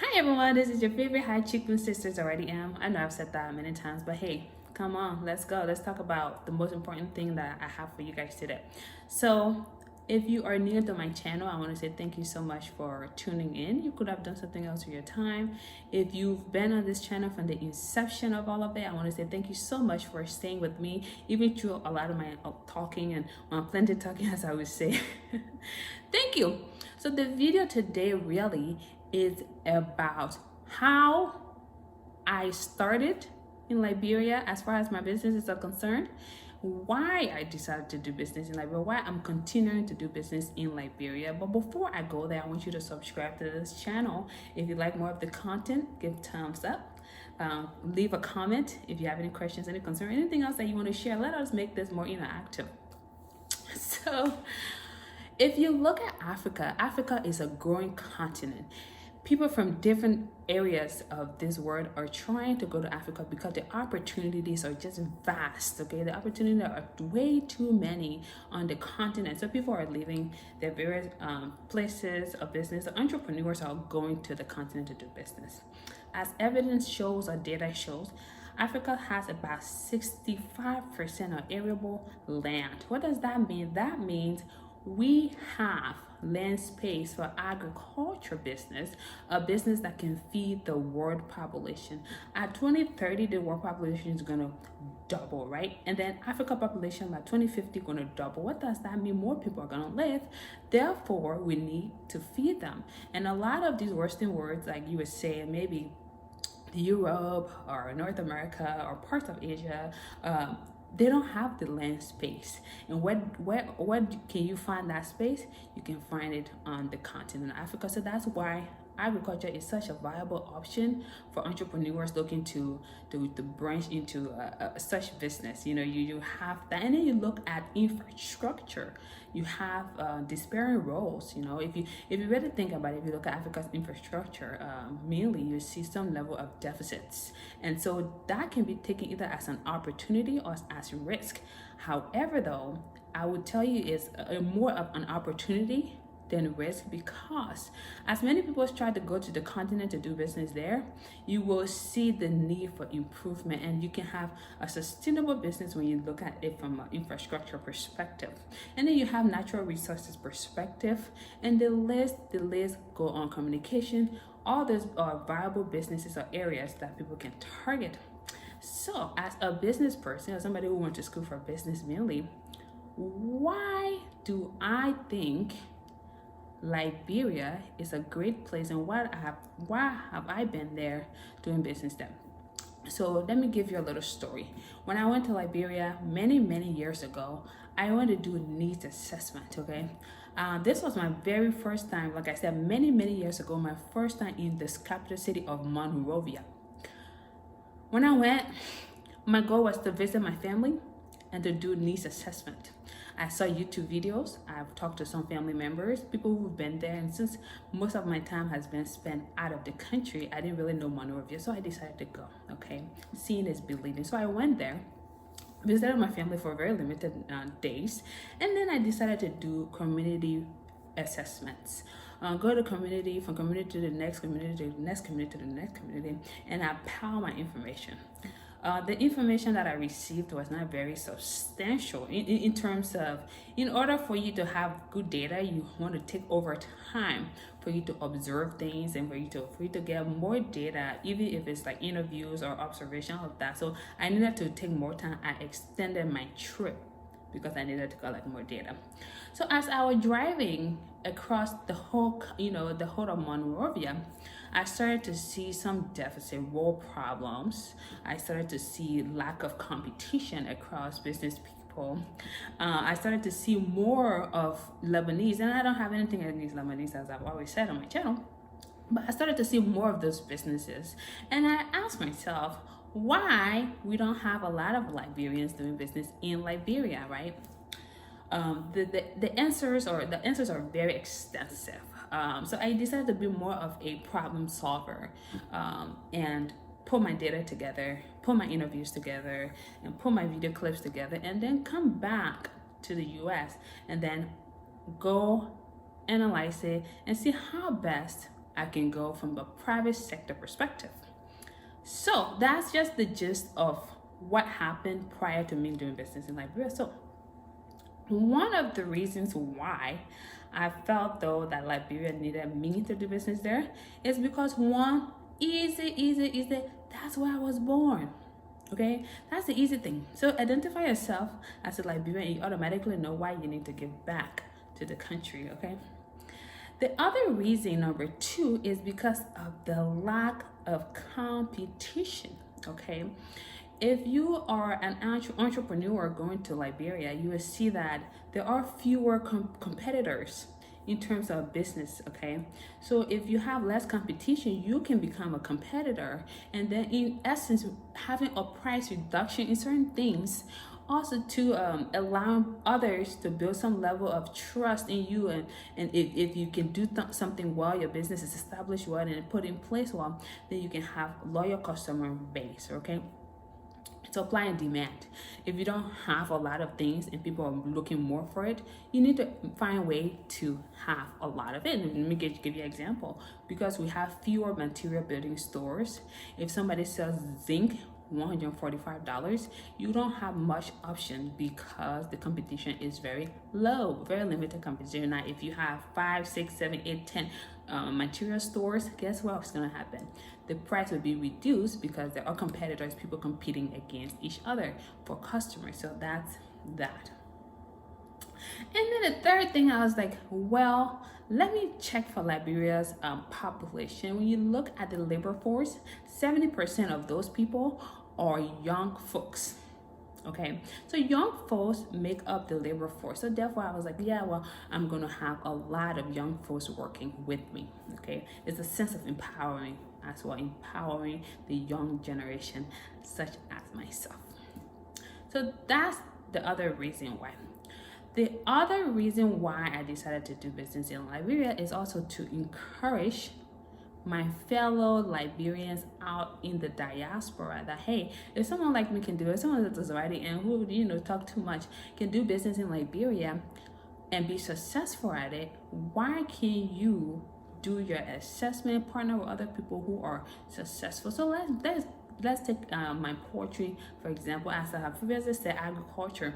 Hi everyone, this is your favorite high cheekbone sister, Zawadi am. I know I've said that many times, but hey, come on, let's go. Let's talk about the most important thing that I have for you guys today. So, if you are new to my channel, I want to say thank you so much for tuning in. You could have done something else with your time. If you've been on this channel from the inception of all of it, I want to say thank you so much for staying with me, even through a lot of my talking and plenty talking, as I would say. Thank you. So the video today really is about how I started in Liberia as far as my businesses are concerned, why I decided to do business in Liberia, why I'm continuing to do business in Liberia. But before I go there, I want you to subscribe to this channel. If you like more of the content, give thumbs up. Leave a comment if you have any questions, any concern, anything else that you want to share. Let us make this more interactive. So if you look at Africa, Africa is a growing continent. People from different areas of this world are trying to go to Africa because the opportunities are just vast, okay? The opportunities are way too many on the continent. So people are leaving their various places of business. The entrepreneurs are going to the continent to do business. As evidence shows or data shows, Africa has about 65% of arable land. What does that mean? That means we have land space for agriculture business, a business that can feed the world population. At 2030, the world population is going to double, right? And then Africa population by 2050 going to double. What does that mean? More people are going to live. Therefore, we need to feed them. And a lot of these Western words, like you would say, maybe Europe or North America or parts of Asia, they don't have the land space. And where can you find that space? You can find it on the continent of Africa. So that's why agriculture is such a viable option for entrepreneurs looking to branch into such business. You have that. And then you look at infrastructure. You have disparate roles. If you really think about it, if you look at Africa's infrastructure, mainly you see some level of deficits, and so that can be taken either as an opportunity or as risk. However, though, I would tell you it's more of an opportunity than risk, because as many people try to go to the continent to do business there, you will see the need for improvement, and you can have a sustainable business when you look at it from an infrastructure perspective. And then you have natural resources perspective, and the list go on. Communication. All those are viable businesses or areas that people can target. So as a business person or somebody who went to school for business mainly, why do I think Liberia is a great place, and why have I been there doing business there? So let me give you a little story. When I went to Liberia many years ago, I went to do a needs assessment. Okay, this was my very first time. Like I said, many years ago, my first time in this capital city of Monrovia. When I went, my goal was to visit my family and to do needs assessment. I saw YouTube videos. I've talked to some family members, people who've been there, and since most of my time has been spent out of the country, I didn't really know Monrovia, so I decided to go. Okay, seeing is believing. So I went there, visited my family for very limited days, and then I decided to do community assessments. Go to community, from community to the next community, to the next community, to the next community, and I pile my information. The information that I received was not very substantial in terms of, in order for you to have good data, you want to take over time for you to observe things, and for you to get more data, even if it's like interviews or observation of that. So I needed to take more time. I extended my trip because I needed to collect more data. So as I was driving across the whole of Monrovia, I started to see some deficit role problems. I started to see lack of competition across business people. I started to see more of Lebanese, and I don't have anything against Lebanese, as I've always said on my channel, but I started to see more of those businesses, and I asked myself why we don't have a lot of Liberians doing business in Liberia, right? The answers are very extensive. So I decided to be more of a problem solver, and put my data together, put my interviews together, and put my video clips together, and then come back to the US and then go analyze it and see how best I can go from the private sector perspective. So that's just the gist of what happened prior to me doing business in Liberia. So one of the reasons why I felt though that Liberia needed me to do business there is because one, easy. That's where I was born. Okay, that's the easy thing. So identify yourself as a Liberian and you automatically know why you need to give back to the country. Okay. The other reason, number two, is because of the lack of competition. Okay. If you are an entrepreneur going to Liberia, you will see that there are fewer competitors in terms of business. Okay, so if you have less competition, you can become a competitor, and then in essence having a price reduction in certain things, also to allow others to build some level of trust in you, and if you can do something well, your business is established well and put in place well, then you can have loyal customer base. Okay, supply and demand. If you don't have a lot of things and people are looking more for it, you need to find a way to have a lot of it. Let me give you an example. Because we have fewer material building stores, if somebody sells zinc $145, you don't have much option because the competition is very low, very limited competition. Now if you have 5, 6, 7, 8, 10 material stores, guess what's gonna happen? The price will be reduced because there are competitors, people competing against each other for customers. So that's that. And then the third thing, I was like, well, let me check for Liberia's population. When you look at the labor force, 70% of those people are young folks. Okay, so young folks make up the labor force. So therefore I was like, yeah, well, I'm gonna have a lot of young folks working with me. Okay, it's a sense of empowering as well, empowering the young generation such as myself. So that's the other reason why. The other reason why I decided to do business in Liberia is also to encourage my fellow Liberians out in the diaspora that, hey, if someone like me can do it, someone that's Zawadi and who talk too much can do business in Liberia and be successful at it, why can't you do your assessment, partner with other people who are successful? So let's take my poultry for example. As I have previously said, agriculture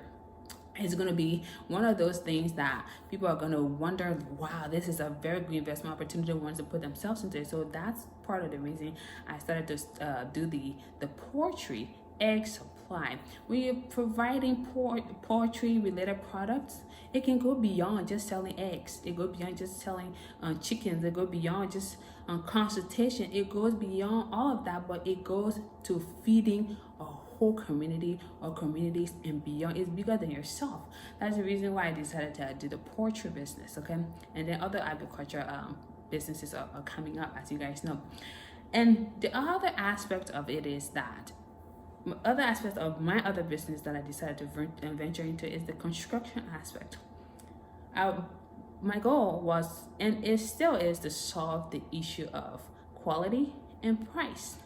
is going to be one of those things that people are going to wonder, wow, this is a very good investment opportunity, ones to put themselves into it. So that's part of the reason I started to do the poultry egg supply. When you're providing poultry related products, it can go beyond just selling eggs. It goes beyond just selling chickens. It goes beyond just consultation. It goes beyond all of that, but it goes to feeding a whole community or communities and beyond. It's bigger than yourself. That's the reason why I decided to do the poultry business. Okay, and then other agriculture businesses are coming up, as you guys know. And the other aspect of it is that other aspect of my other business that I decided to venture into is the construction aspect. My goal was, and it still is, to solve the issue of quality and price.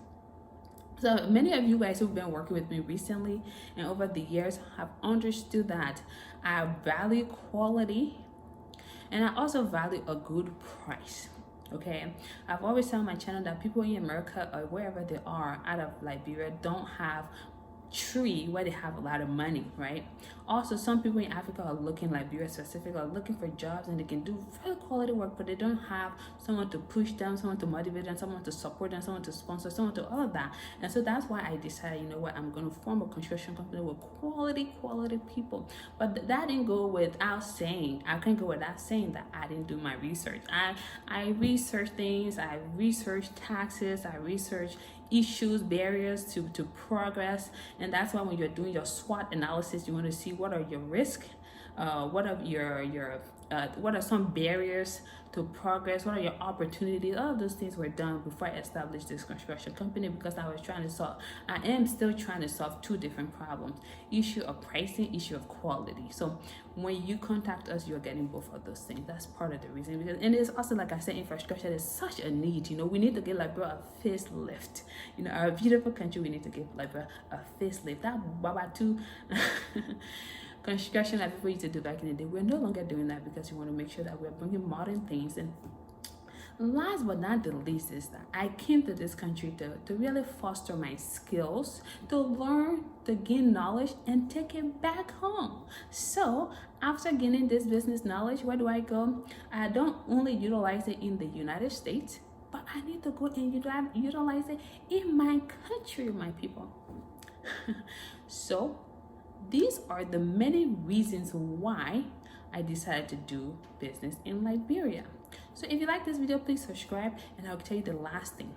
So many of you guys who've been working with me recently and over the years have understood that I value quality and I also value a good price. Okay, I've always told my channel that people in America or wherever they are out of Liberia don't have tree where they have a lot of money, right? Also, some people in Africa are looking, Liberia specific, are looking for jobs and they can do very quality work, but they don't have someone to push them, someone to motivate them, someone to support them, someone to sponsor, someone to all of that. And so that's why I decided, you know what, I'm going to form a construction company with quality people. But that didn't go without saying, I can't go without saying that I didn't do my research. I researched things, I researched taxes, I researched issues, barriers to progress. And that's why when you're doing your SWOT analysis, you want to see what are your risks, what are some barriers to progress, what are your opportunities. All of those things were done before I established this construction company, because I am still trying to solve two different problems: issue of pricing, issue of quality. So when you contact us, you're getting both of those things. That's part of the reason. And it's also, like I said, infrastructure is such a need. We need to give Liberia a facelift. Our beautiful country, we need to give Liberia a facelift. That Baba too. Construction that people used to do back in the day, we're no longer doing that, because we want to make sure that we're bringing modern things. And Last but not the least is that I came to this country to really foster my skills, to learn, to gain knowledge, and take it back home. So after gaining this business knowledge, where do I go? I don't only utilize it in the United States, but I need to go and utilize it in my country, my people. So these are the many reasons why I decided to do business in Liberia. So if you like this video, please subscribe, and I'll tell you the last thing.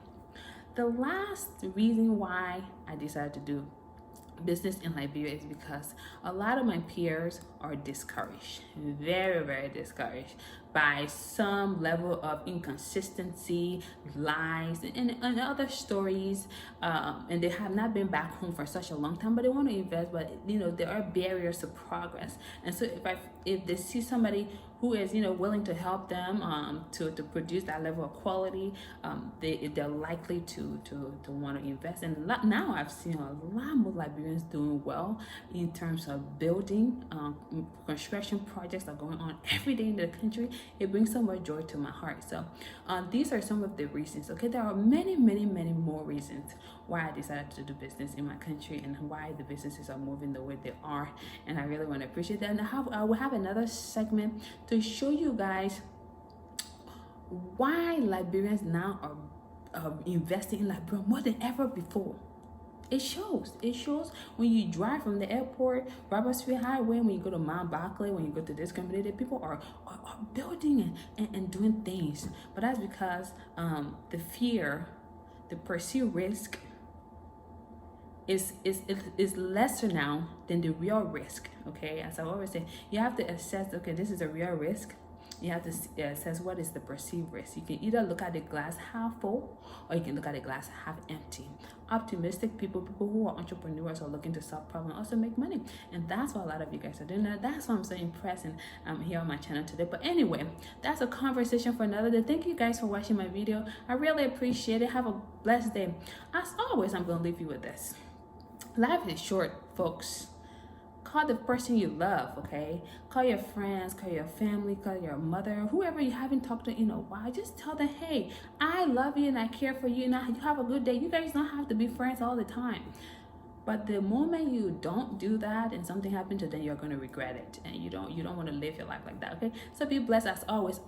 The last reason why I decided to do business in Liberia is because a lot of my peers are discouraged, very, very discouraged by some level of inconsistency, lies, and other stories, and they have not been back home for such a long time, but they want to invest, but there are barriers to progress. And so if they see somebody who is willing to help them to produce that level of quality, they're likely to want to invest. And now I've seen a lot more Liberians doing well in terms of building. Construction projects are going on every day in the country. It brings so much joy to my heart. So these are some of the reasons. Okay, there are many more reasons why I decided to do business in my country and why the businesses are moving the way they are, and I really want to appreciate that. And I will have another segment to show you guys why Liberians now are investing in Liberia more than ever before. It shows when you drive from the airport, Robert Street Highway, when you go to Mount Barclay, when you go to this community, people are building and doing things. But that's because the fear, the perceived risk is lesser now than the real risk. Okay, as I always say, you have to assess, okay, this is a real risk. You have to assess what is the perceived risk. You can either look at the glass half full, or you can look at the glass half empty. Optimistic people who are entrepreneurs, are looking to solve problems, also make money, and that's what a lot of you guys are doing. That's why I'm so impressed, and I'm here on my channel today. But anyway, that's a conversation for another day. Thank you guys for watching my video. I really appreciate it. Have a blessed day. As always, I'm gonna leave you with this. Life is short, folks. Call the person you love, okay? Call your friends, call your family, call your mother, whoever you haven't talked to in a while. Just tell them, hey, I love you and I care for you and you have a good day. You guys don't have to be friends all the time. But the moment you don't do that and something happens to them, you're going to regret it. And you don't want to live your life like that, okay? So be blessed as always.